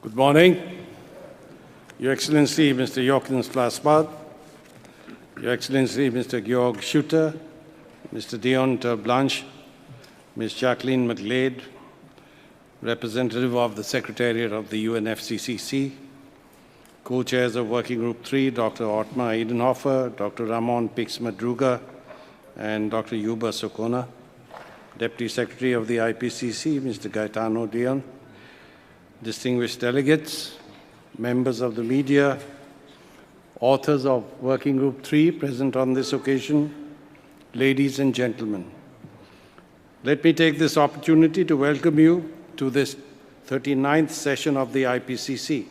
Good morning. Your Excellency, Mr. Jochen Slasbad, Your Excellency, Mr. Georg Schutter, Mr. Dion Blanche, Ms. Jacqueline McGlade, representative of the Secretariat of the UNFCCC, co-chairs of Working Group 3, Dr. Ottmar Edenhofer, Dr. Ramon Pix-Madruga, and Dr. Yuba Sokona, Deputy Secretary of the IPCC, Mr. Gaetano Dion, distinguished delegates, members of the media, authors of Working Group 3 present on this occasion, ladies and gentlemen. Let me take this opportunity to welcome you to this 39th session of the IPCC.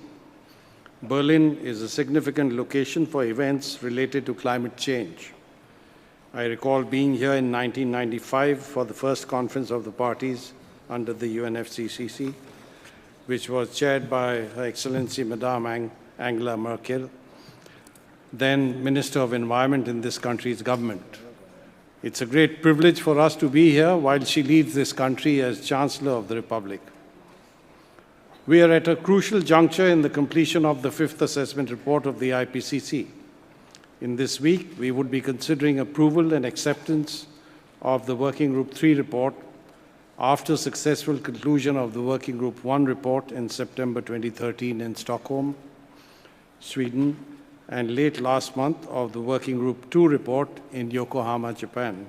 Berlin is a significant location for events related to climate change. I recall being here in 1995 for the first conference of the parties under the UNFCCC, which was chaired by Her Excellency Madame Angela Merkel, then Minister of Environment in this country's government. It's a great privilege for us to be here while she leads this country as Chancellor of the Republic. We are at a crucial juncture in the completion of the fifth assessment report of the IPCC. In this week, we would be considering approval and acceptance of the Working Group 3 report after successful conclusion of the Working Group 1 report in September 2013 in Stockholm, Sweden, and late last month of the Working Group 2 report in Yokohama, Japan.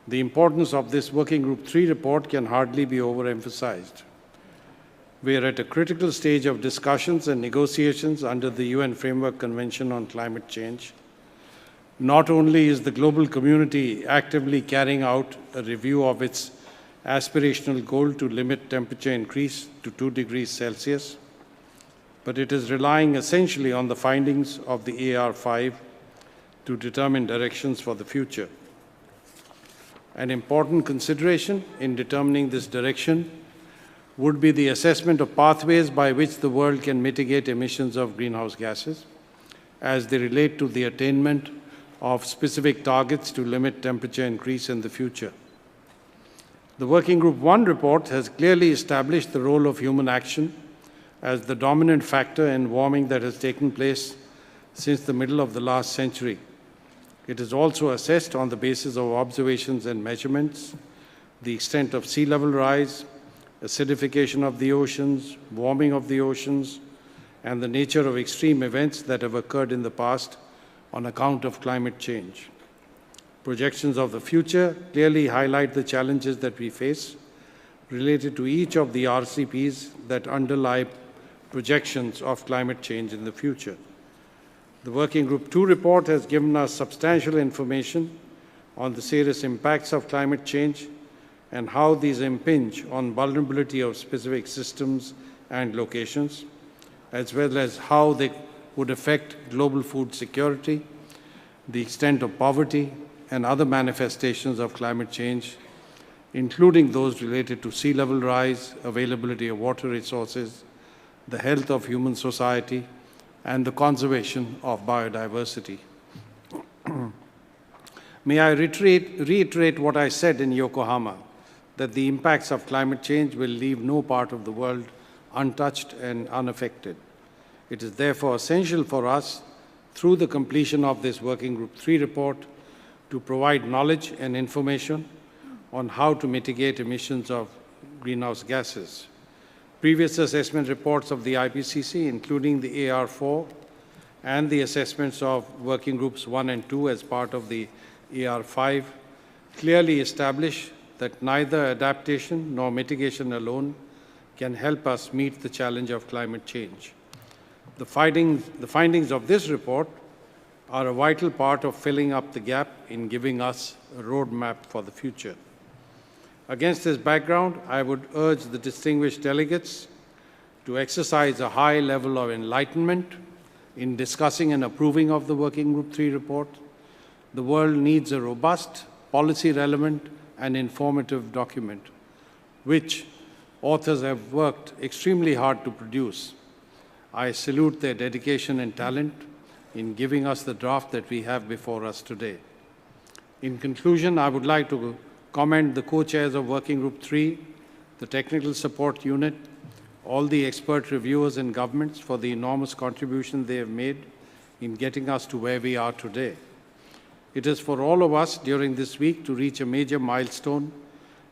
The importance of this Working Group 3 report can hardly be overemphasized. We are at a critical stage of discussions and negotiations under the UN Framework Convention on Climate Change. Not only is the global community actively carrying out a review of its aspirational goal to limit temperature increase to 2 degrees Celsius, but it is relying essentially on the findings of the AR5 to determine directions for the future. An important consideration in determining this direction would be the assessment of pathways by which the world can mitigate emissions of greenhouse gases as they relate to the attainment of specific targets to limit temperature increase in the future. The Working Group 1 report has clearly established the role of human action as the dominant factor in warming that has taken place since the middle of the last century. It is also assessed on the basis of observations and measurements, the extent of sea level rise, acidification of the oceans, warming of the oceans, and the nature of extreme events that have occurred in the past on account of climate change. Projections of the future clearly highlight the challenges that we face related to each of the RCPs that underlie projections of climate change in the future. The Working Group 2 report has given us substantial information on the serious impacts of climate change and how these impinge on vulnerability of specific systems and locations, as well as how they would affect global food security, the extent of poverty, and other manifestations of climate change, including those related to sea level rise, availability of water resources, the health of human society, and the conservation of biodiversity. May I reiterate what I said in Yokohama, that the impacts of climate change will leave no part of the world untouched and unaffected. It is therefore essential for us, through the completion of this Working Group 3 report, to provide knowledge and information on how to mitigate emissions of greenhouse gases. Previous assessment reports of the IPCC, including the AR4 and the assessments of Working Groups 1 and 2 as part of the AR5, clearly establish that neither adaptation nor mitigation alone can help us meet the challenge of climate change. The findings of this report are a vital part of filling up the gap in giving us a roadmap for the future. Against this background, I would urge the distinguished delegates to exercise a high level of enlightenment in discussing and approving of the Working Group 3 report. The world needs a robust, policy-relevant, and informative document, which authors have worked extremely hard to produce. I salute their dedication and talent in giving us the draft that we have before us today. In conclusion, I would like to commend the co-chairs of Working Group 3, the Technical Support Unit, all the expert reviewers and governments for the enormous contribution they have made in getting us to where we are today. It is for all of us during this week to reach a major milestone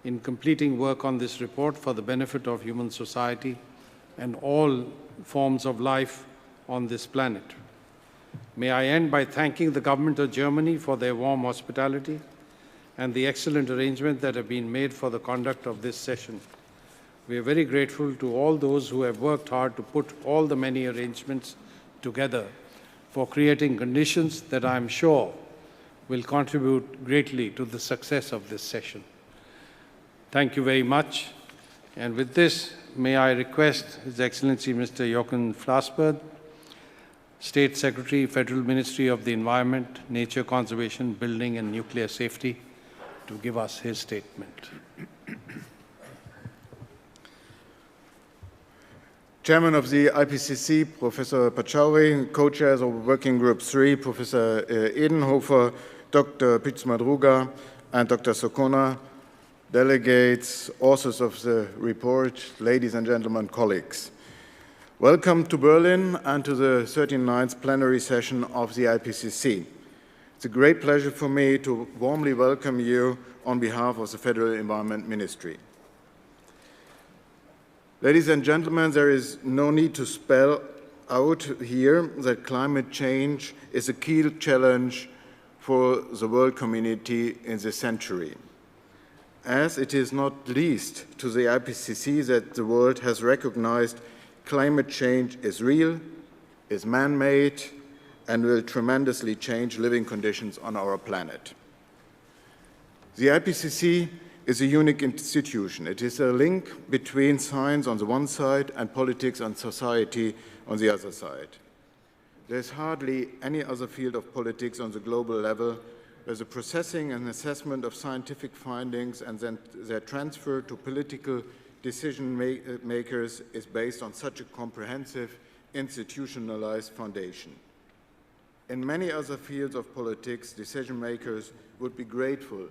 in completing work on this report for the benefit of human society and all forms of life on this planet. May I end by thanking the government of Germany for their warm hospitality and the excellent arrangements that have been made for the conduct of this session. We are very grateful to all those who have worked hard to put all the many arrangements together for creating conditions that I am sure will contribute greatly to the success of this session. Thank you very much. And with this, may I request His Excellency Mr. Jochen Flassberg, State Secretary, Federal Ministry of the Environment, Nature Conservation, Building and Nuclear Safety, to give us his statement. Chairman of the IPCC, Professor Pachauri, co-chairs of Working Group 3, Professor Edenhofer, Dr. Pitzmadruga, and Dr. Sokona, delegates, authors of the report, ladies and gentlemen, colleagues. Welcome to Berlin and to the 39th plenary session of the IPCC. It's a great pleasure for me to warmly welcome you on behalf of the Federal Environment Ministry. Ladies and gentlemen, there is no need to spell out here that climate change is a key challenge for the world community in this century, as it is not least to the IPCC that the world has recognized climate change is real, is man-made, and will tremendously change living conditions on our planet. The IPCC is a unique institution. It is a link between science on the one side and politics and society on the other side. There is hardly any other field of politics on the global level where the processing and assessment of scientific findings and then their transfer to political decision makers is based on such a comprehensive, institutionalized foundation. In many other fields of politics, decision makers would be grateful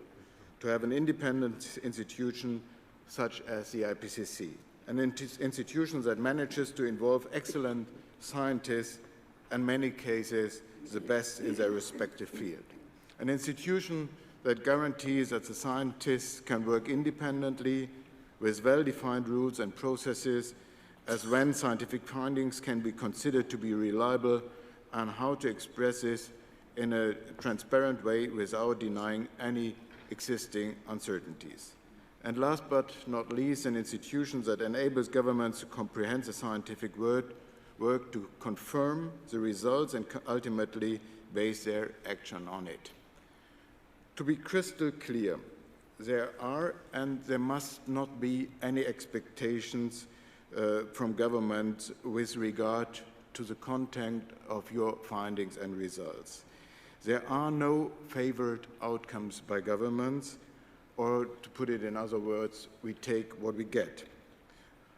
to have an independent institution such as the IPCC, an institution that manages to involve excellent scientists and in many cases the best in their respective field. An institution that guarantees that the scientists can work independently with well-defined rules and processes as when scientific findings can be considered to be reliable and how to express this in a transparent way without denying any existing uncertainties. And last but not least, an institution that enables governments to comprehend the scientific work to confirm the results and ultimately base their action on it. To be crystal clear, there are and there must not be any expectations from government with regard to the content of your findings and results. There are no favored outcomes by governments, or to put it in other words, we take what we get.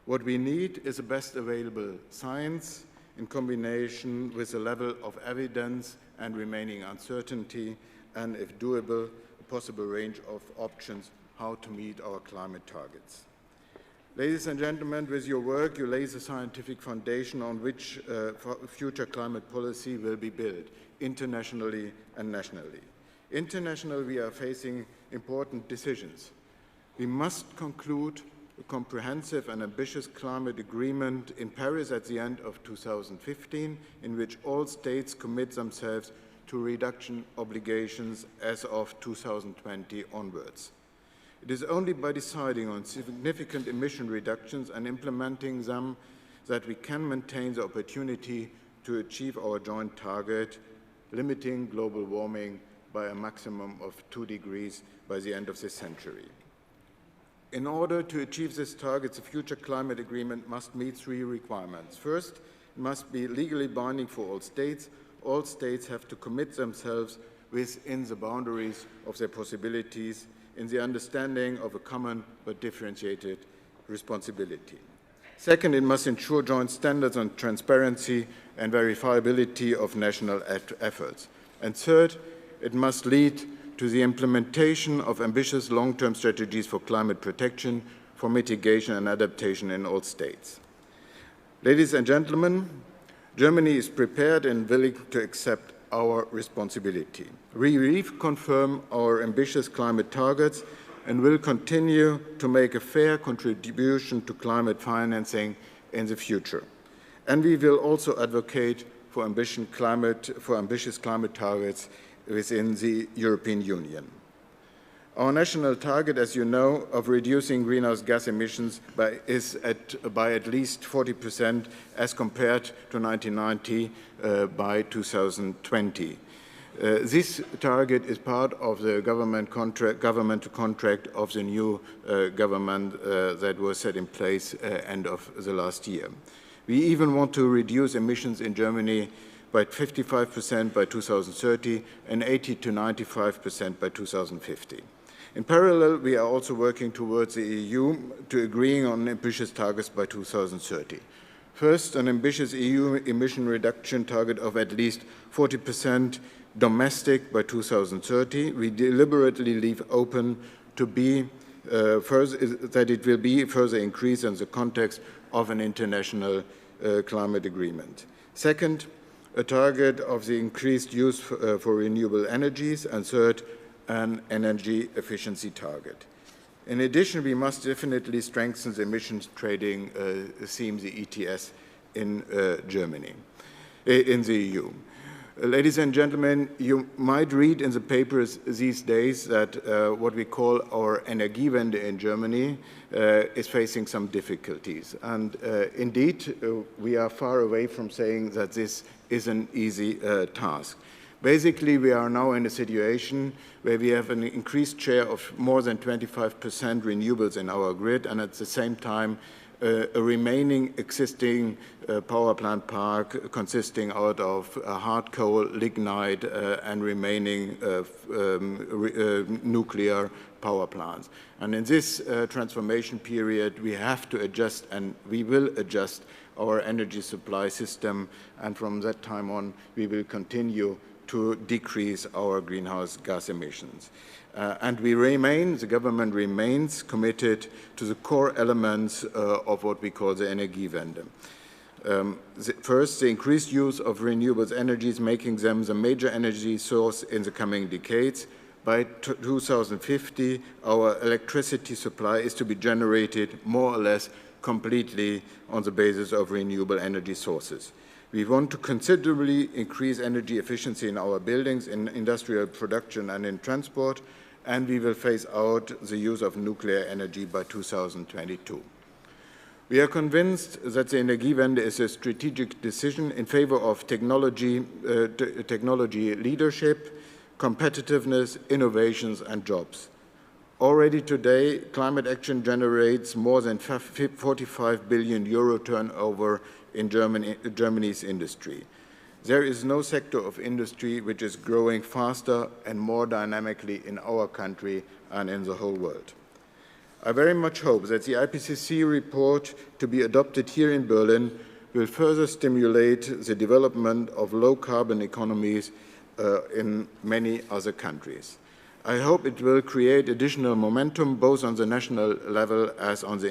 What we need is the best available science in combination with a level of evidence and remaining uncertainty, and if doable, a possible range of options how to meet our climate targets. Ladies and gentlemen, with your work, you lay the scientific foundation on which future climate policy will be built, internationally and nationally. Internationally, we are facing important decisions. We must conclude a comprehensive and ambitious climate agreement in Paris at the end of 2015, in which all states commit themselves to reduction obligations as of 2020 onwards. It is only by deciding on significant emission reductions and implementing them that we can maintain the opportunity to achieve our joint target, limiting global warming by a maximum of 2 degrees by the end of this century. In order to achieve this target, the future climate agreement must meet 3 requirements. First, it must be legally binding for all states. All states have to commit themselves within the boundaries of their possibilities in the understanding of a common but differentiated responsibility. Second, it must ensure joint standards on transparency and verifiability of national efforts. And third, it must lead to the implementation of ambitious long-term strategies for climate protection, for mitigation and adaptation in all states. Ladies and gentlemen, Germany is prepared and willing to accept our responsibility. We reconfirm our ambitious climate targets and will continue to make a fair contribution to climate financing in the future. And we will also advocate for ambitious climate targets within the European Union. Our national target, as you know, of reducing greenhouse gas emissions by at least 40% as compared to 1990 by 2020. This target is part of the governmental contract of the new government that was set in place end of the last year. We even want to reduce emissions in Germany by 55% by 2030 and 80 to 95% by 2050. In parallel, we are also working towards the EU to agreeing on ambitious targets by 2030. First, an ambitious EU emission reduction target of at least 40% domestic by 2030. We deliberately leave open to be that it will be further increased in the context of an international climate agreement. Second, a target of the increased use for renewable energies, and third, an energy efficiency target. In addition, we must definitely strengthen the emissions trading theme, the ETS, in Germany, in the EU. Ladies and gentlemen, you might read in the papers these days that what we call our Energiewende in Germany is facing some difficulties. And indeed, we are far away from saying that this is an easy task. Basically, we are now in a situation where we have an increased share of more than 25% renewables in our grid, and at the same time, a remaining existing power plant park consisting out of hard coal, lignite, and remaining nuclear power plants. And in this transformation period, we have to adjust, and we will adjust our energy supply system, and from that time on, we will continue to decrease our greenhouse gas emissions. And the government remains committed to the core elements of what we call the Energiewende. First, the increased use of renewable energies, making them the major energy source in the coming decades. By 2050, our electricity supply is to be generated more or less completely on the basis of renewable energy sources. We want to considerably increase energy efficiency in our buildings, in industrial production and in transport, and we will phase out the use of nuclear energy by 2022. We are convinced that the Energiewende is a strategic decision in favor of technology leadership, competitiveness, innovations, and jobs. Already today, climate action generates more than 45 billion euro turnover in Germany's industry. There is no sector of industry which is growing faster and more dynamically in our country and in the whole world. I very much hope that the IPCC report to be adopted here in Berlin will further stimulate the development of low-carbon economies in many other countries. I hope it will create additional momentum both on the national level as on the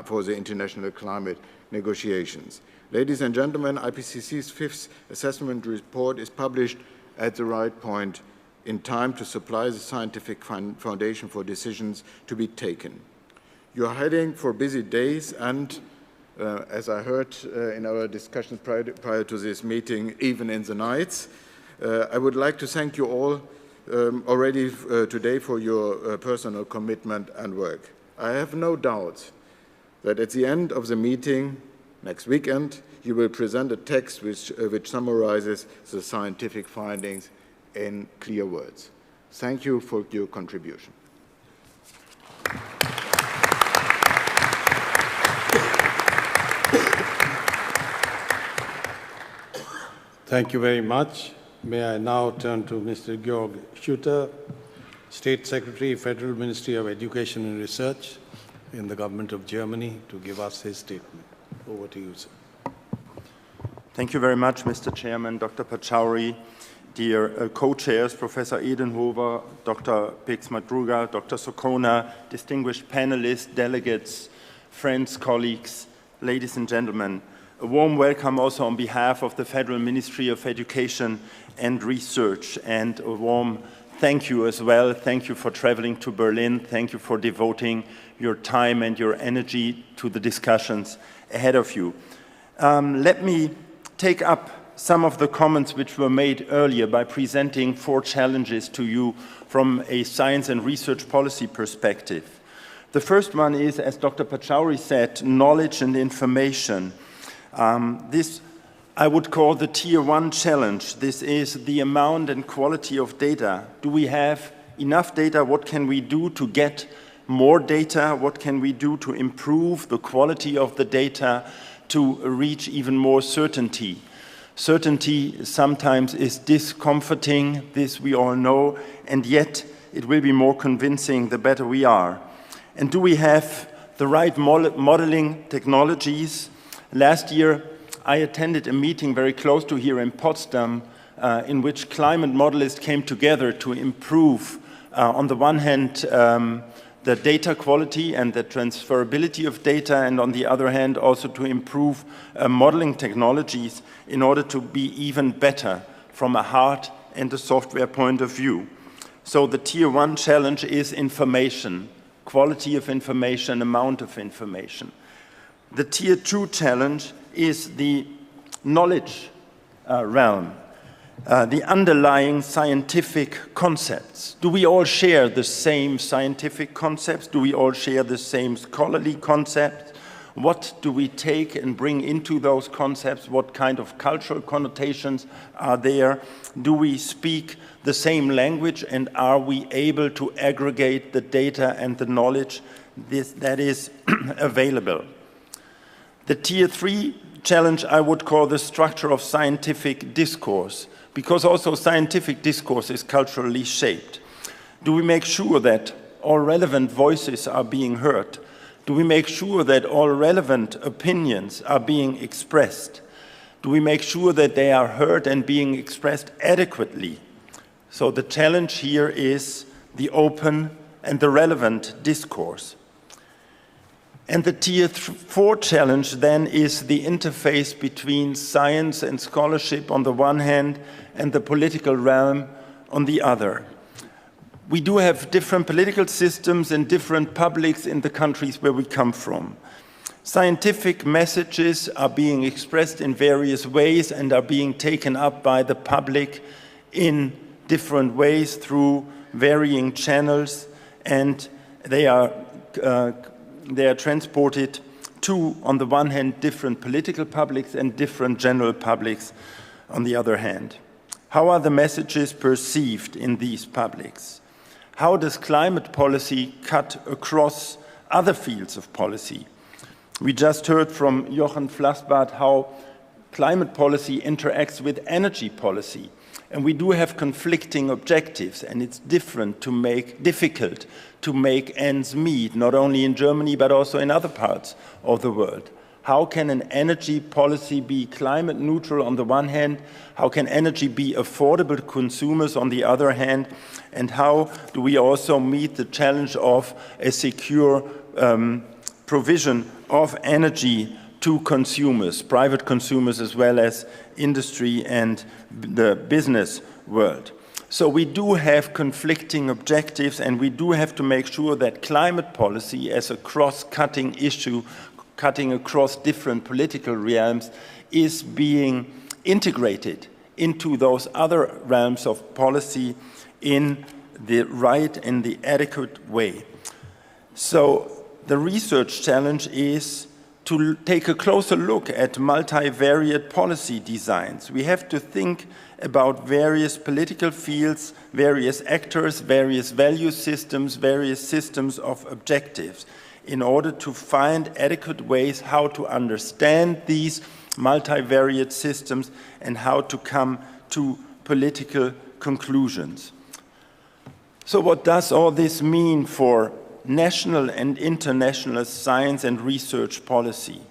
for the international climate negotiations. Ladies and gentlemen, IPCC's fifth assessment report is published at the right point in time to supply the scientific foundation for decisions to be taken. You're heading for busy days and, as I heard in our discussions prior to this meeting, even in the nights. I would like to thank you all already today for your personal commitment and work. I have no doubt that at the end of the meeting next weekend, you will present a text which summarizes the scientific findings in clear words. Thank you for your contribution. Thank you very much. May I now turn to Mr. Georg Schutter, State Secretary, Federal Ministry of Education and Research in the Government of Germany, to give us his statement. Over to you, sir. Thank you very much, Mr. Chairman, Dr. Pachauri, dear co-chairs, Professor Edenhofer, Dr. Pix-Madruga, Dr. Sokona, distinguished panelists, delegates, friends, colleagues, ladies and gentlemen. A warm welcome also on behalf of the Federal Ministry of Education and Research, and a warm thank you as well. Thank you for traveling to Berlin. Thank you for devoting your time and your energy to the discussions ahead of you. Let me take up some of the comments which were made earlier by presenting 4 challenges to you from a science and research policy perspective. The first one is, as Dr. Pachauri said, knowledge and information. This I would call the Tier 1 challenge. This is the amount and quality of data. Do we have enough data? What can we do to get more data? What can we do to improve the quality of the data to reach even more certainty? Certainty sometimes is discomforting, this we all know, and yet it will be more convincing the better we are. And do we have the right modeling technologies? Last year, I attended a meeting very close to here in Potsdam in which climate modelists came together to improve, on the one hand, the data quality and the transferability of data, and on the other hand, also to improve modeling technologies in order to be even better from a hard and a software point of view. So the Tier 1 challenge is information, quality of information, amount of information. The Tier 2 challenge is the knowledge realm. The underlying scientific concepts. Do we all share the same scientific concepts? Do we all share the same scholarly concepts? What do we take and bring into those concepts? What kind of cultural connotations are there? Do we speak the same language, and are we able to aggregate the data and the knowledge that is available? The Tier 3 challenge I would call the structure of scientific discourse, because also scientific discourse is culturally shaped. Do we make sure that all relevant voices are being heard? Do we make sure that all relevant opinions are being expressed? Do we make sure that they are heard and being expressed adequately? So the challenge here is the open and the relevant discourse. And the Tier 4 challenge then is the interface between science and scholarship on the one hand and the political realm on the other. We do have different political systems and different publics in the countries where we come from. Scientific messages are being expressed in various ways and are being taken up by the public in different ways through varying channels, and they are transported to, on the one hand, different political publics and different general publics on the other hand. How are the messages perceived in these publics? How does climate policy cut across other fields of policy? We just heard from Jochen Flassbart how climate policy interacts with energy policy. And we do have conflicting objectives, and it's difficult to make ends meet, not only in Germany, but also in other parts of the world. How can an energy policy be climate neutral on the one hand? How can energy be affordable to consumers on the other hand? And how do we also meet the challenge of a secure provision of energy to consumers, private consumers as well as industry and the business world? So we do have conflicting objectives, and we do have to make sure that climate policy as a cross-cutting issue, cutting across different political realms, is being integrated into those other realms of policy in the right and the adequate way. So the research challenge is to take a closer look at multivariate policy designs. We have to think about various political fields, various actors, various value systems, various systems of objectives, in order to find adequate ways how to understand these multivariate systems and how to come to political conclusions. So what does all this mean for national and international science and research policy?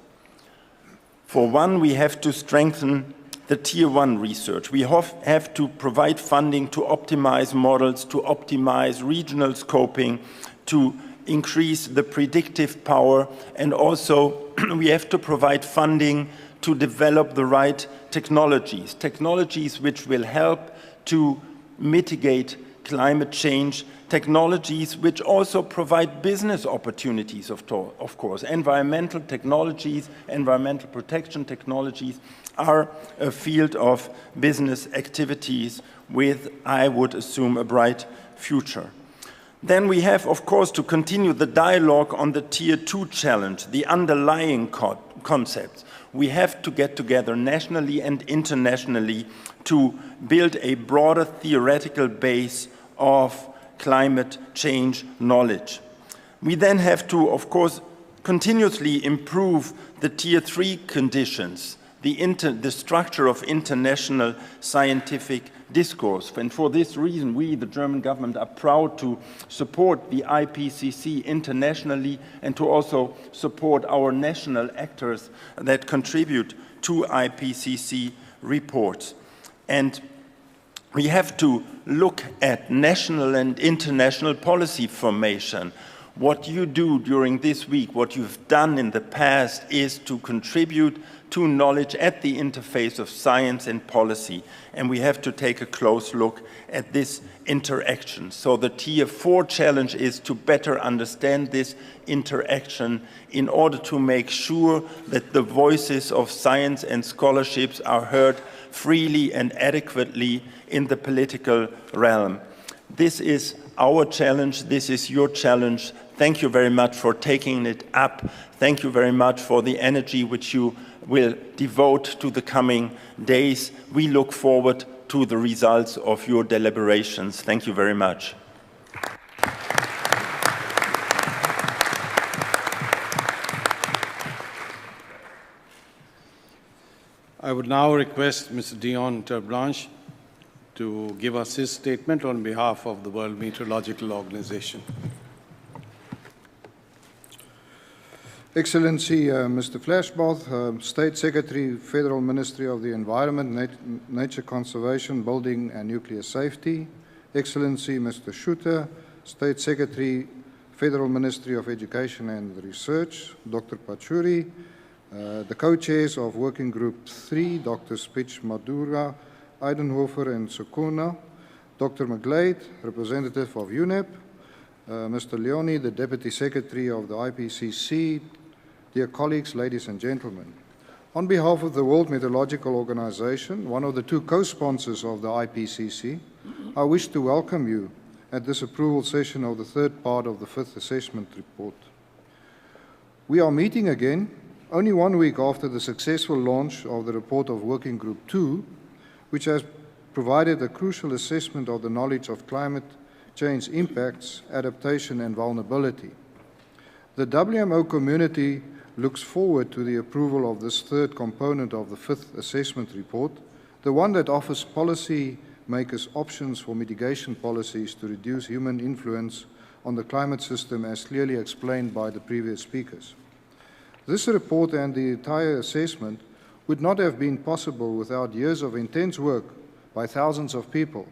For one, we have to strengthen the Tier 1 research. We have to provide funding to optimize models, to optimize regional scoping, to increase the predictive power, and also we have to provide funding to develop the right technologies which will help to mitigate climate change, technologies which also provide business opportunities, of course. Environmental technologies, environmental protection technologies are a field of business activities with, I would assume, a bright future. Then we have, of course, to continue the dialogue on the Tier 2 challenge, the underlying concepts. We have to get together nationally and internationally to build a broader theoretical base of climate change knowledge. We then have to, of course, continuously improve the Tier 3 conditions, the structure of international scientific discourse. And for this reason, we, the German government, are proud to support the IPCC internationally and to also support our national actors that contribute to IPCC reports. And we have to look at national and international policy formation. What you do during this week, what you've done in the past, is to contribute to knowledge at the interface of science and policy. And we have to take a close look at this interaction. So the Tier 4 challenge is to better understand this interaction in order to make sure that the voices of science and scholarships are heard freely and adequately in the political realm. This is our challenge. This is your challenge. Thank you very much for taking it up. Thank you very much for the energy which you will devote to the coming days. We look forward to the results of your deliberations. Thank you very much. I would now request Mr. Dion Terblanche to give us his statement on behalf of the World Meteorological Organization. Excellency Mr. Flashbath, State Secretary, Federal Ministry of the Environment, Nature Conservation, Building and Nuclear Safety. Excellency Mr. Schutte, State Secretary, Federal Ministry of Education and Research, Dr. Pachuri, the co-chairs of Working Group 3, Dr. Spitz Madura, Eidenhofer and Sukuna, Dr. McGlade, representative of UNEP, Mr. Leone, the Deputy Secretary of the IPCC, dear colleagues, ladies and gentlemen. On behalf of the World Meteorological Organization, one of the two co-sponsors of the IPCC, I wish to welcome you at this approval session of the third part of the fifth assessment report. We are meeting again only 1 week after the successful launch of the report of Working Group 2, which has provided a crucial assessment of the knowledge of climate change impacts, adaptation and vulnerability. The WMO community looks forward to the approval of this third component of the fifth assessment report, the one that offers policy makers options for mitigation policies to reduce human influence on the climate system, as clearly explained by the previous speakers. This report and the entire assessment would not have been possible without years of intense work by thousands of people.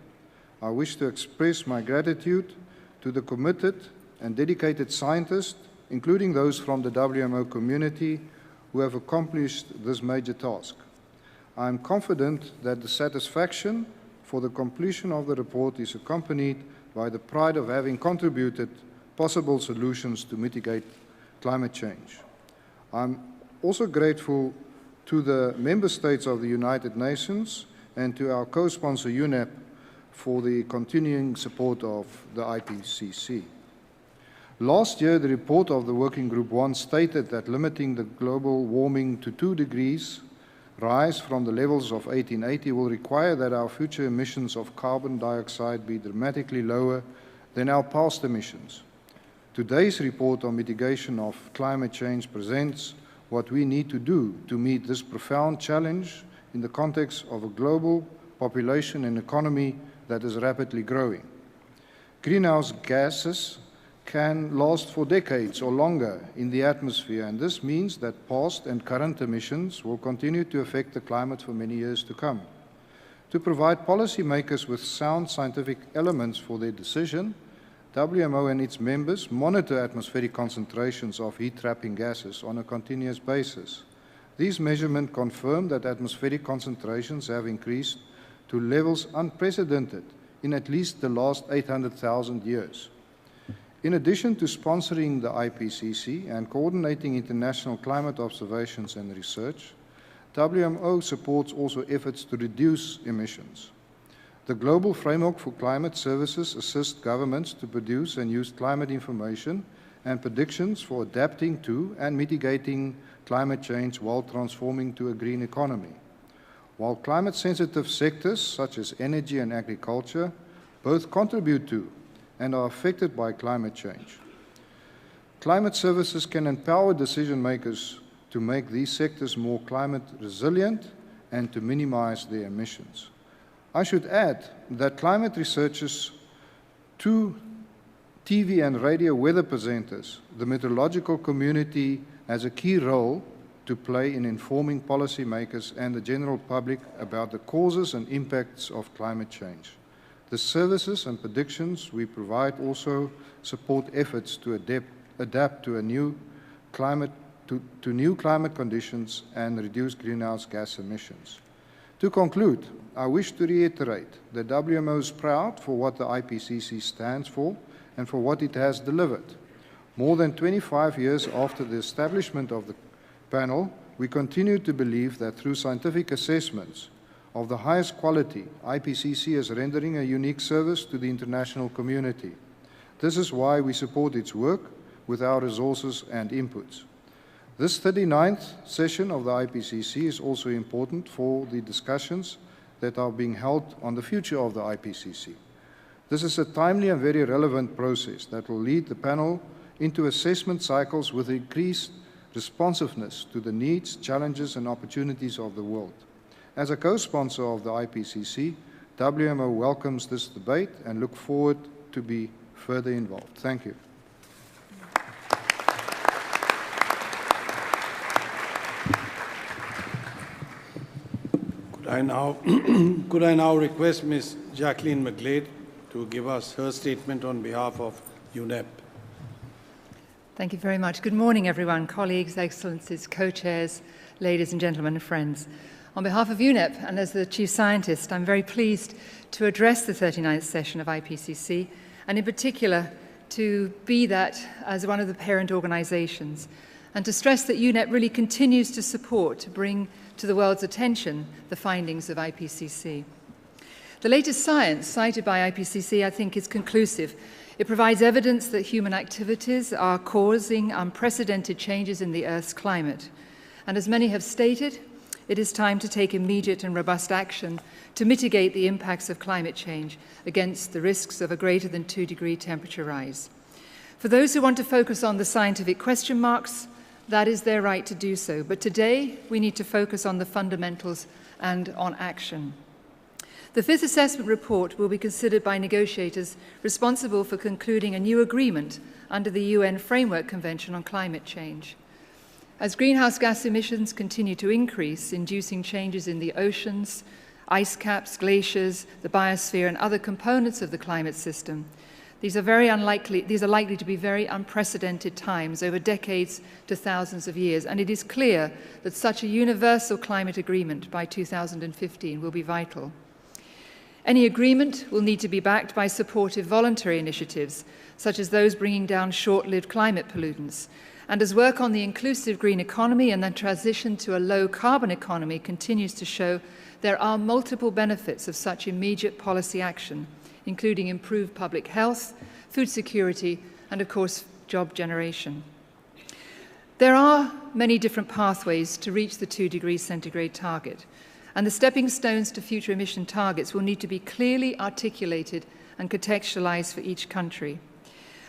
I wish to express my gratitude to the committed and dedicated scientists, including those from the WMO community, who have accomplished this major task. I am confident that the satisfaction for the completion of the report is accompanied by the pride of having contributed possible solutions to mitigate climate change. I'm also grateful to the member states of the United Nations and to our co-sponsor UNEP for the continuing support of the IPCC. Last year, the report of the Working Group 1 stated that limiting the global warming to 2 degrees rise from the levels of 1880 will require that our future emissions of carbon dioxide be dramatically lower than our past emissions. Today's report on mitigation of climate change presents what we need to do to meet this profound challenge in the context of a global population and economy that is rapidly growing. Greenhouse gases can last for decades or longer in the atmosphere, and this means that past and current emissions will continue to affect the climate for many years to come. To provide policymakers with sound scientific elements for their decision, WMO and its members monitor atmospheric concentrations of heat-trapping gases on a continuous basis. These measurements confirm that atmospheric concentrations have increased to levels unprecedented in at least the last 800,000 years. In addition to sponsoring the IPCC and coordinating international climate observations and research, WMO supports also efforts to reduce emissions. The Global Framework for Climate Services assists governments to produce and use climate information and predictions for adapting to and mitigating climate change while transforming to a green economy. While climate-sensitive sectors such as energy and agriculture both contribute to and are affected by climate change, climate services can empower decision-makers to make these sectors more climate resilient and to minimize their emissions. I should add that climate researchers, to TV and radio weather presenters, the meteorological community has a key role to play in informing policymakers and the general public about the causes and impacts of climate change. The services and predictions we provide also support efforts to adapt to new climate conditions and reduce greenhouse gas emissions. To conclude, I wish to reiterate that WMO is proud for what the IPCC stands for and for what it has delivered. More than 25 years after the establishment of the panel, we continue to believe that through scientific assessments of the highest quality, IPCC is rendering a unique service to the international community. This is why we support its work with our resources and inputs. This 39th session of the IPCC is also important for the discussions that are being held on the future of the IPCC. This is a timely and very relevant process that will lead the panel into assessment cycles with increased responsiveness to the needs, challenges, and opportunities of the world. As a co-sponsor of the IPCC, WMO welcomes this debate and look forward to be further involved. Thank you. Could I now request Ms. Jacqueline McGlade to give us her statement on behalf of UNEP. Thank you very much. Good morning, everyone, colleagues, excellencies, co-chairs, ladies and gentlemen and friends. On behalf of UNEP and as the Chief Scientist, I'm very pleased to address the 39th session of IPCC, and in particular to be that as one of the parent organizations, and to stress that UNEP really continues to support, to bring to the world's attention the findings of IPCC. The latest science cited by IPCC, I think, is conclusive. It provides evidence that human activities are causing unprecedented changes in the Earth's climate. And as many have stated, it is time to take immediate and robust action to mitigate the impacts of climate change against the risks of a greater than 2-degree temperature rise. For those who want to focus on the scientific question marks, that is their right to do so. But today, we need to focus on the fundamentals and on action. The fifth assessment report will be considered by negotiators responsible for concluding a new agreement under the UN Framework Convention on Climate Change. As greenhouse gas emissions continue to increase, inducing changes in the oceans, ice caps, glaciers, the biosphere, and other components of the climate system, these are likely to be very unprecedented times over decades to thousands of years, and it is clear that such a universal climate agreement by 2015 will be vital. Any agreement will need to be backed by supportive voluntary initiatives, such as those bringing down short-lived climate pollutants. And as work on the inclusive green economy and the transition to a low-carbon economy continues to show, there are multiple benefits of such immediate policy action, including improved public health, food security, and of course, job generation. There are many different pathways to reach the 2 degrees centigrade target, and the stepping stones to future emission targets will need to be clearly articulated and contextualized for each country.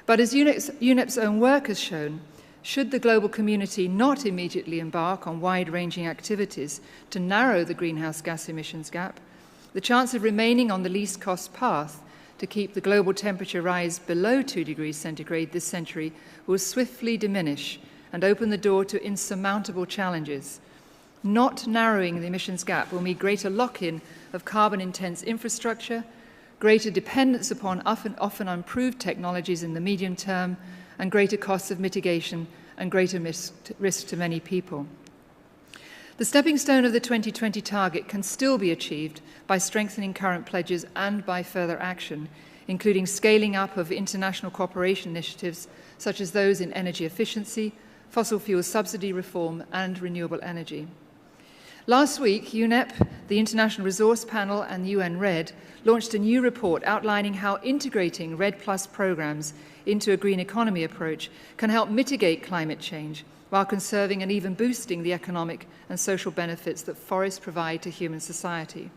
But as UNEP's own work has shown, should the global community not immediately embark on wide-ranging activities to narrow the greenhouse gas emissions gap, the chance of remaining on the least cost path to keep the global temperature rise below 2 degrees centigrade this century will swiftly diminish and open the door to insurmountable challenges. Not narrowing the emissions gap will mean greater lock-in of carbon-intense infrastructure, greater dependence upon often improved technologies in the medium term, and greater costs of mitigation and greater risk to many people. The stepping stone of the 2020 target can still be achieved by strengthening current pledges and by further action, including scaling up of international cooperation initiatives such as those in energy efficiency, fossil fuel subsidy reform, and renewable energy. Last week, UNEP, the International Resource Panel, and UN RED launched a new report outlining how integrating RED Plus programs into a green economy approach can help mitigate climate change while conserving and even boosting the economic and social benefits that forests provide to human society.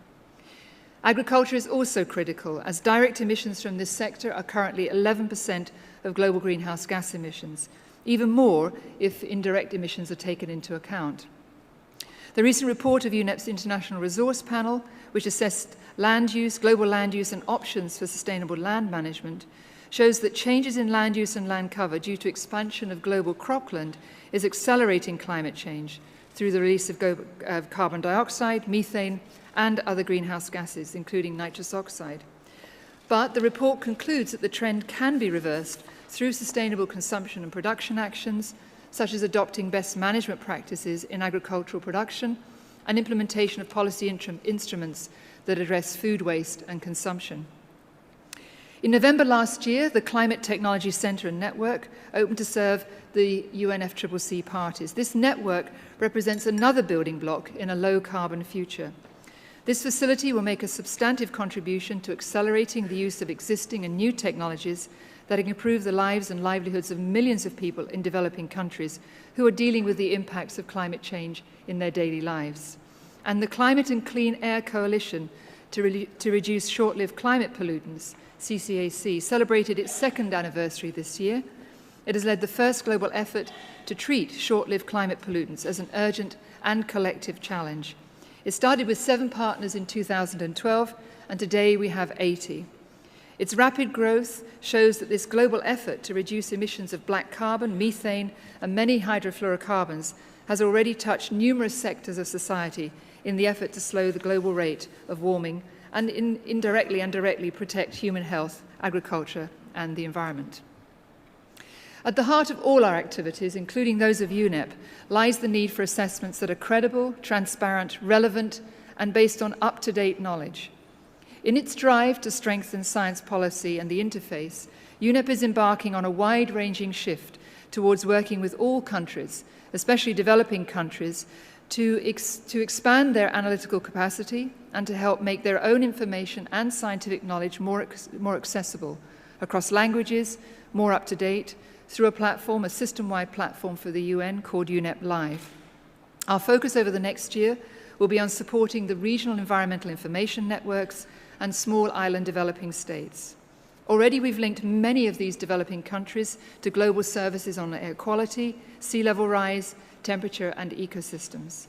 Agriculture is also critical, as direct emissions from this sector are currently 11% of global greenhouse gas emissions, even more if indirect emissions are taken into account. The recent report of UNEP's International Resource Panel, which assessed land use, global land use, and options for sustainable land management, shows that changes in land use and land cover due to expansion of global cropland is accelerating climate change through the release of carbon dioxide, methane, and other greenhouse gases, including nitrous oxide. But the report concludes that the trend can be reversed through sustainable consumption and production actions, such as adopting best management practices in agricultural production and implementation of policy instruments that address food waste and consumption. In November last year, the Climate Technology Centre and Network opened to serve the UNFCCC parties. This network represents another building block in a low-carbon future. This facility will make a substantive contribution to accelerating the use of existing and new technologies that improve the lives and livelihoods of millions of people in developing countries who are dealing with the impacts of climate change in their daily lives. And the Climate and Clean Air Coalition to Reduce Short-Lived Climate Pollutants, CCAC, celebrated its second anniversary this year. It has led the first global effort to treat short-lived climate pollutants as an urgent and collective challenge. It started with 7 partners in 2012, and today we have 80. Its rapid growth shows that this global effort to reduce emissions of black carbon, methane, and many hydrofluorocarbons has already touched numerous sectors of society in the effort to slow the global rate of warming and indirectly and directly protect human health, agriculture, and the environment. At the heart of all our activities, including those of UNEP, lies the need for assessments that are credible, transparent, relevant, and based on up-to-date knowledge. In its drive to strengthen science policy and the interface, UNEP is embarking on a wide-ranging shift towards working with all countries, especially developing countries, to expand their analytical capacity and to help make their own information and scientific knowledge more accessible across languages, more up-to-date, through a system-wide platform for the UN called UNEP Live. Our focus over the next year will be on supporting the regional environmental information networks and small island developing states. Already we've linked many of these developing countries to global services on air quality, sea level rise, temperature, and ecosystems.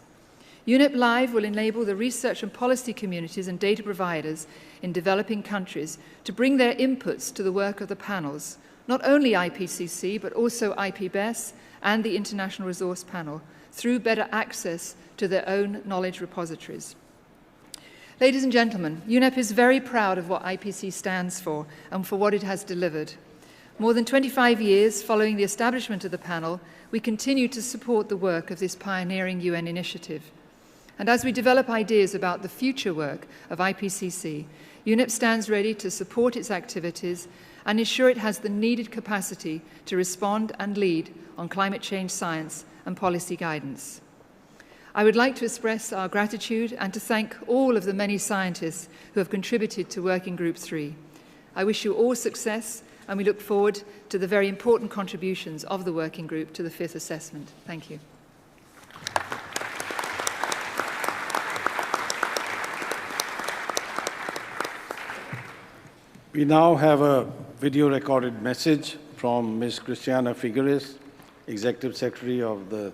UNEP Live will enable the research and policy communities and data providers in developing countries to bring their inputs to the work of the panels, not only IPCC, but also IPBES and the International Resource Panel, through better access to their own knowledge repositories. Ladies and gentlemen, UNEP is very proud of what IPC stands for and for what it has delivered. More than 25 years following the establishment of the panel, we continue to support the work of this pioneering UN initiative. And as we develop ideas about the future work of IPCC, UNEP stands ready to support its activities and ensure it has the needed capacity to respond and lead on climate change science and policy guidance. I would like to express our gratitude and to thank all of the many scientists who have contributed to Working Group 3. I wish you all success, and we look forward to the very important contributions of the Working Group to the 5th assessment. Thank you. We now have a video recorded message from Ms. Christiana Figueres, Executive Secretary of the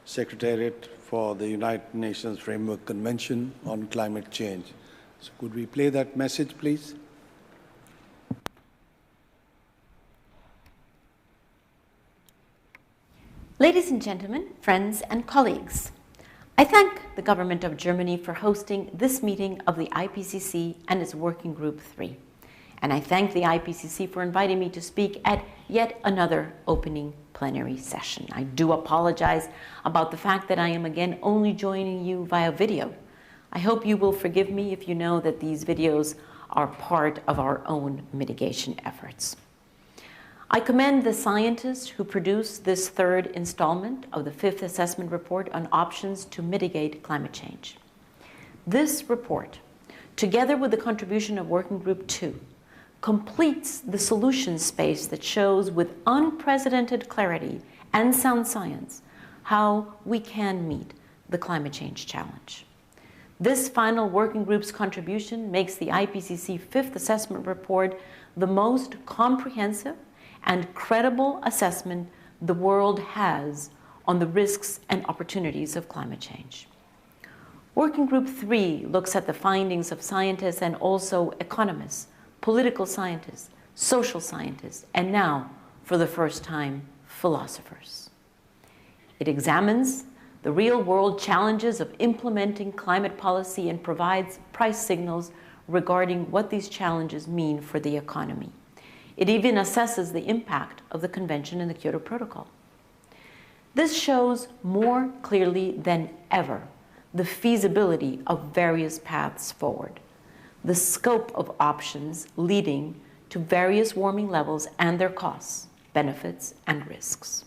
Secretariat for the United Nations Framework Convention on Climate Change. So could we play that message, please? Ladies and gentlemen, friends and colleagues, I thank the government of Germany for hosting this meeting of the IPCC and its Working Group 3. And I thank the IPCC for inviting me to speak at yet another opening plenary session. I do apologize about the fact that I am again only joining you via video. I hope you will forgive me if you know that these videos are part of our own mitigation efforts. I commend the scientists who produced this third installment of the fifth assessment report on options to mitigate climate change. This report, together with the contribution of Working Group 2, completes the solution space that shows with unprecedented clarity and sound science how we can meet the climate change challenge. This final working group's contribution makes the IPCC fifth assessment report the most comprehensive and credible assessment the world has on the risks and opportunities of climate change. Working Group 3 looks at the findings of scientists and also economists, political scientists, social scientists, and now, for the first time, philosophers. It examines the real-world challenges of implementing climate policy and provides price signals regarding what these challenges mean for the economy. It even assesses the impact of the Convention and the Kyoto Protocol. This shows more clearly than ever the feasibility of various paths forward, the scope of options leading to various warming levels and their costs, benefits, and risks.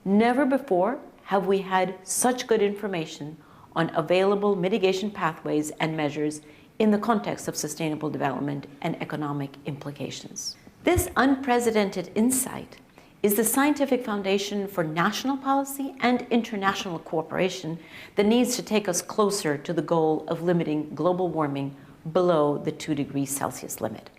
Never before have we had such good information on available mitigation pathways and measures in the context of sustainable development and economic implications. This unprecedented insight is the scientific foundation for national policy and international cooperation that needs to take us closer to the goal of limiting global warming below the 2 degrees Celsius limit.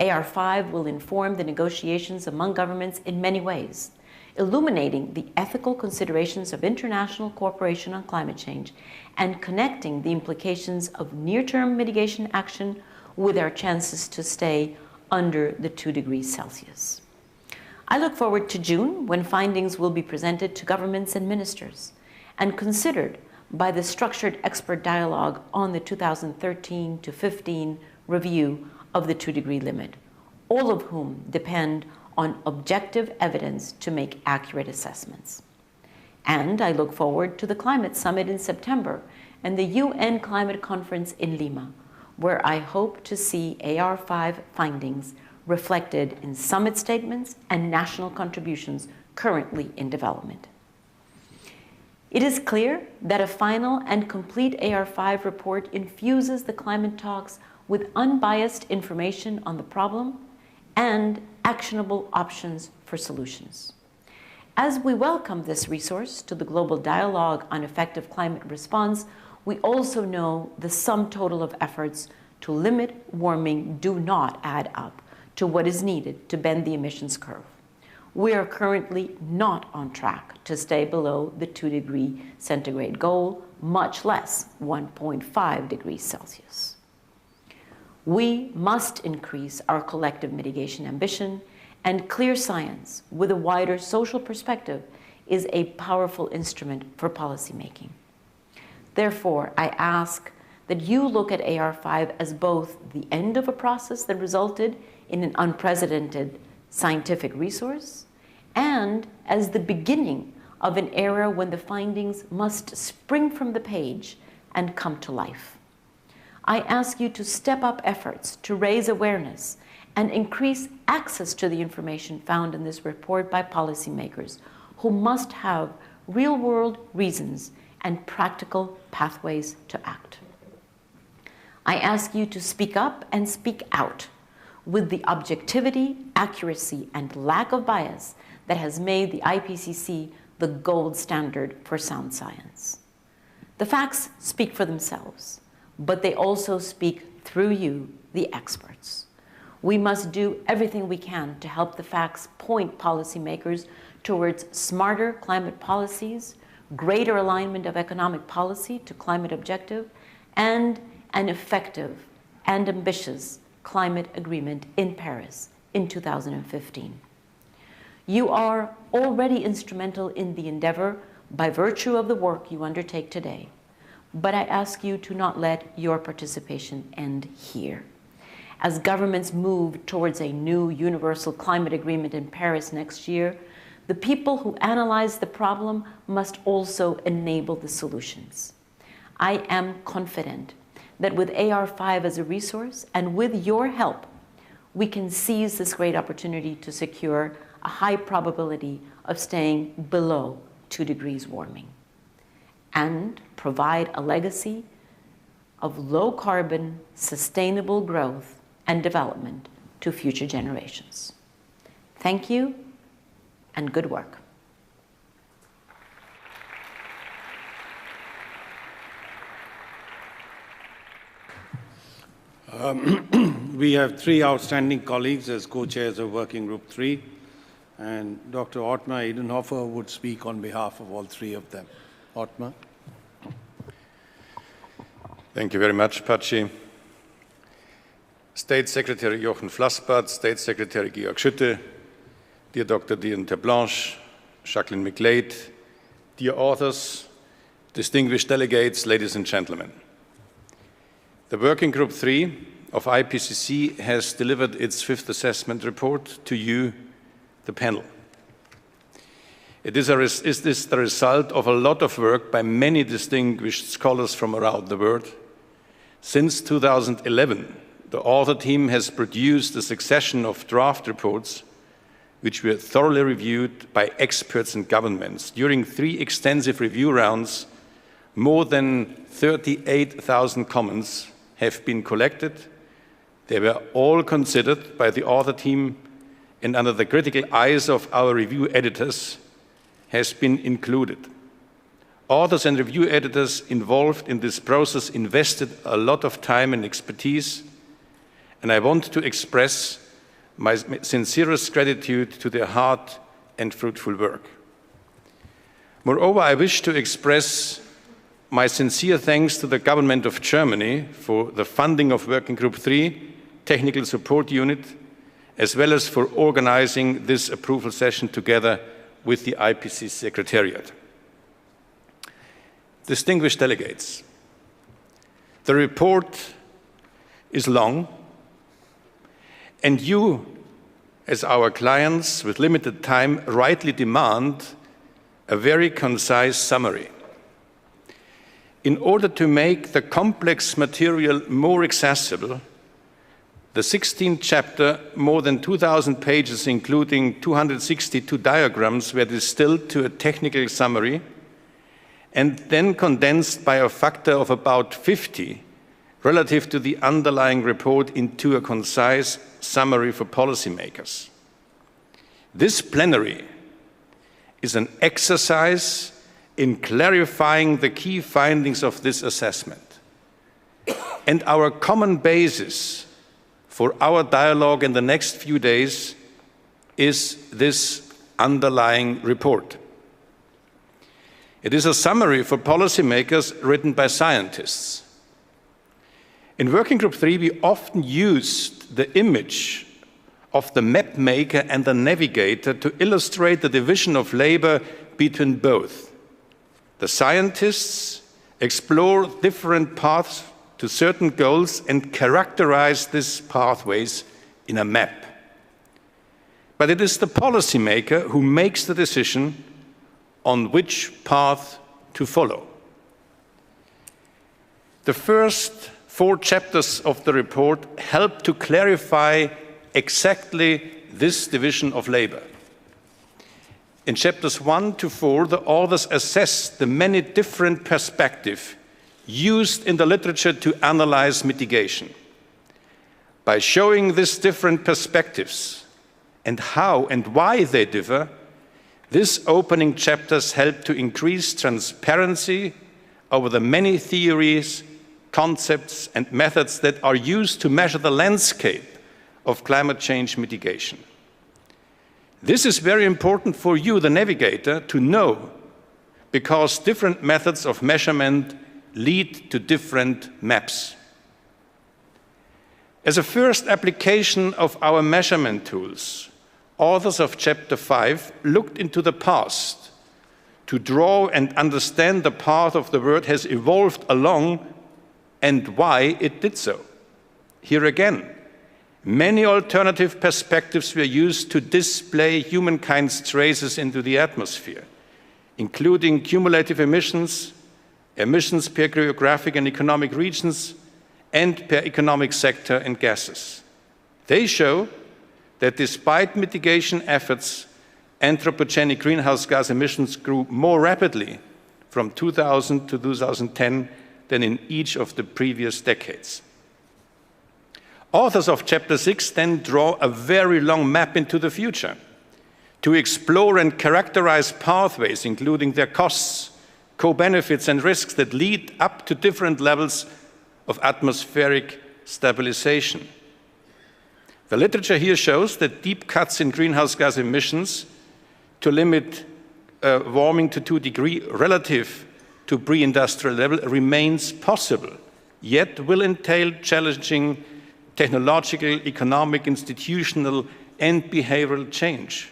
AR5 will inform the negotiations among governments in many ways, illuminating the ethical considerations of international cooperation on climate change and connecting the implications of near-term mitigation action with our chances to stay under the 2 degrees Celsius. I look forward to June, when findings will be presented to governments and ministers and considered by the structured expert dialogue on the 2013 to 15 review of the 2-degree limit, all of whom depend on objective evidence to make accurate assessments. And I look forward to the Climate Summit in September and the UN Climate Conference in Lima, where I hope to see AR5 findings reflected in summit statements and national contributions currently in development. It is clear that a final and complete AR5 report infuses the climate talks with unbiased information on the problem and actionable options for solutions. As we welcome this resource to the global dialogue on effective climate response, we also know the sum total of efforts to limit warming do not add up to what is needed to bend the emissions curve. We are currently not on track to stay below the 2-degree centigrade goal, much less 1.5 degrees Celsius. We must increase our collective mitigation ambition, and clear science with a wider social perspective is a powerful instrument for policymaking. Therefore, I ask that you look at AR5 as both the end of a process that resulted in an unprecedented scientific resource and as the beginning of an era when the findings must spring from the page and come to life. I ask you to step up efforts to raise awareness and increase access to the information found in this report by policymakers who must have real-world reasons and practical pathways to act. I ask you to speak up and speak out with the objectivity, accuracy, and lack of bias that has made the IPCC the gold standard for sound science. The facts speak for themselves, but they also speak through you, the experts. We must do everything we can to help the facts point policymakers towards smarter climate policies, greater alignment of economic policy to climate objective, and an effective and ambitious climate agreement in Paris in 2015. You are already instrumental in the endeavor by virtue of the work you undertake today, but I ask you to not let your participation end here. As governments move towards a new universal climate agreement in Paris next year, the people who analyze the problem must also enable the solutions. I am confident that with AR5 as a resource and with your help, we can seize this great opportunity to secure a high probability of staying below 2 degrees warming and provide a legacy of low carbon, sustainable growth and development to future generations. Thank you and good work. We have 3 outstanding colleagues as co-chairs of Working Group 3, and Dr. Ottmar Edenhofer would speak on behalf of all 3 of them. Ottmar. Thank you very much, Patsy. State Secretary Jochen Flassbart, State Secretary Georg Schütte, dear Dr. Dion Terblanche, Jacqueline McGlade, dear authors, distinguished delegates, ladies and gentlemen. The Working Group 3 of IPCC has delivered its 5th assessment report to you, the panel. This is the result of a lot of work by many distinguished scholars from around the world. Since 2011, the author team has produced a succession of draft reports which were thoroughly reviewed by experts and governments. During 3 extensive review rounds, more than 38,000 comments have been collected. They were all considered by the author team and under the critical eyes of our review editors has been included. Authors and review editors involved in this process invested a lot of time and expertise, and I want to express my sincerest gratitude to their hard and fruitful work. Moreover, I wish to express my sincere thanks to the government of Germany for the funding of Working Group 3 Technical Support Unit, as well as for organizing this approval session together with the IPCC Secretariat. Distinguished delegates, the report is long, and you, as our clients with limited time, rightly demand a very concise summary. In order to make the complex material more accessible, the 16th chapter, more than 2,000 pages, including 262 diagrams, were distilled to a technical summary and then condensed by a factor of about 50 relative to the underlying report into a concise summary for policymakers. This plenary is an exercise in clarifying the key findings of this assessment and our common basis for our dialogue in the next few days is this underlying report. It is a summary for policymakers written by scientists. In Working Group 3, we often used the image of the map maker and the navigator to illustrate the division of labor between both. The scientists explore different paths to certain goals and characterize these pathways in a map. But it is the policymaker who makes the decision on which path to follow. The first 4 chapters of the report help to clarify exactly this division of labor. In chapters 1 to 4, the authors assess the many different perspectives used in the literature to analyze mitigation. By showing these different perspectives and how and why they differ, these opening chapters help to increase transparency over the many theories, concepts, and methods that are used to measure the landscape of climate change mitigation. This is very important for you, the navigator, to know, because different methods of measurement lead to different maps. As a first application of our measurement tools, authors of Chapter 5 looked into the past to to draw and understand the path of the world has evolved along and why it did so. Here again, many alternative perspectives were used to display humankind's traces into the atmosphere, including cumulative emissions, emissions per geographic and economic regions, and per economic sector and gases. They show that despite mitigation efforts, anthropogenic greenhouse gas emissions grew more rapidly from 2000 to 2010 than in each of the previous decades. Authors of Chapter 6 then draw a very long map into the future to explore and characterize pathways, including their costs, co-benefits, and risks that lead up to different levels of atmospheric stabilization. The literature here shows that deep cuts in greenhouse gas emissions to limit warming to 2 degrees relative to pre-industrial level remains possible, yet will entail challenging technological, economic, institutional, and behavioral change.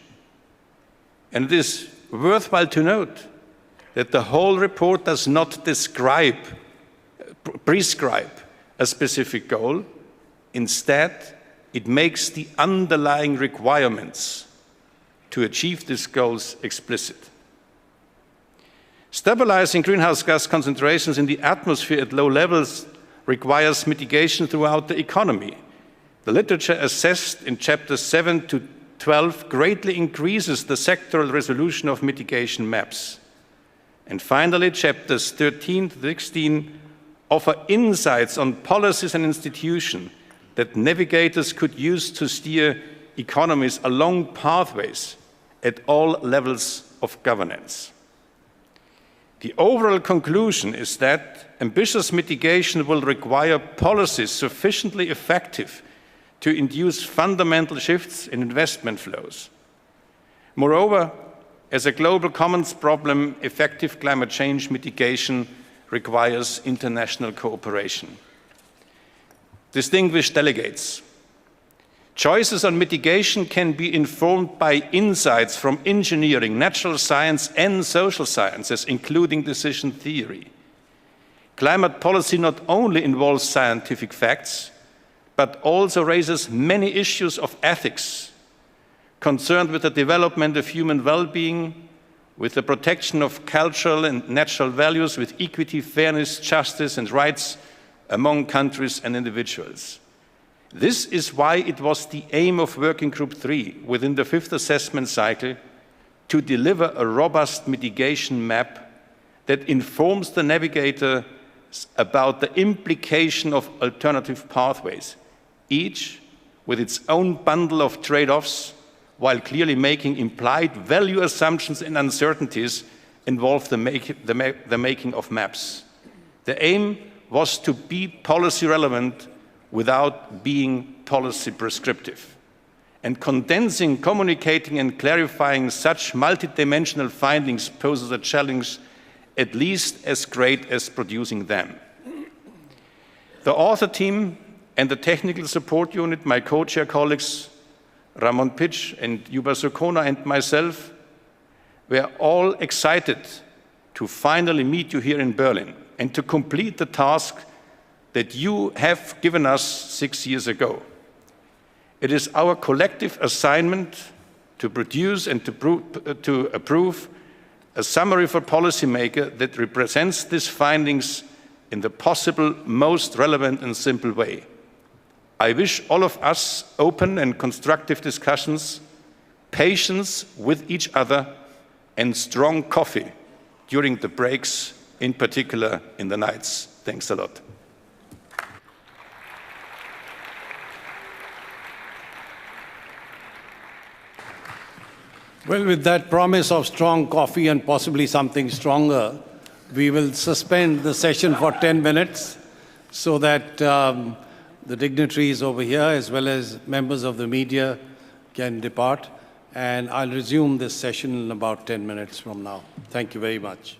And it is worthwhile to note that the whole report does not prescribe a specific goal. Instead, it makes the underlying requirements to achieve these goals explicit. Stabilizing greenhouse gas concentrations in the atmosphere at low levels requires mitigation throughout the economy. The literature assessed in Chapters 7 to 12 greatly increases the sectoral resolution of mitigation maps. And finally, Chapters 13 to 16 offer insights on policies and institutions that navigators could use to steer economies along pathways at all levels of governance. The overall conclusion is that ambitious mitigation will require policies sufficiently effective to induce fundamental shifts in investment flows. Moreover, as a global commons problem, effective climate change mitigation requires international cooperation. Distinguished delegates, choices on mitigation can be informed by insights from engineering, natural science, and social sciences, including decision theory. Climate policy not only involves scientific facts, but also raises many issues of ethics concerned with the development of human well-being, with the protection of cultural and natural values, with equity, fairness, justice, and rights among countries and individuals. This is why it was the aim of Working Group 3 within the 5th assessment cycle to deliver a robust mitigation map that informs the navigator about the implication of alternative pathways, each with its own bundle of trade-offs, while clearly making implied value assumptions and uncertainties involve the making of maps. The aim was to be policy relevant without being policy prescriptive. And condensing, communicating, and clarifying such multidimensional findings poses a challenge at least as great as producing them. The author team and the technical support unit, my co-chair colleagues, Ramon Pitsch and Yuba Sokona and myself, were all excited to finally meet you here in Berlin and to complete the task that you have given us 6 years ago. It is our collective assignment to produce and to approve a summary for policymakers that represents these findings in the possible most relevant and simple way. I wish all of us open and constructive discussions, patience with each other, and strong coffee during the breaks, in particular in the nights. Thanks a lot. Well, with that promise of strong coffee and possibly something stronger, we will suspend the session for 10 minutes so that the dignitaries over here, as well as members of the media, can depart. And I'll resume this session in about 10 minutes from now. Thank you very much.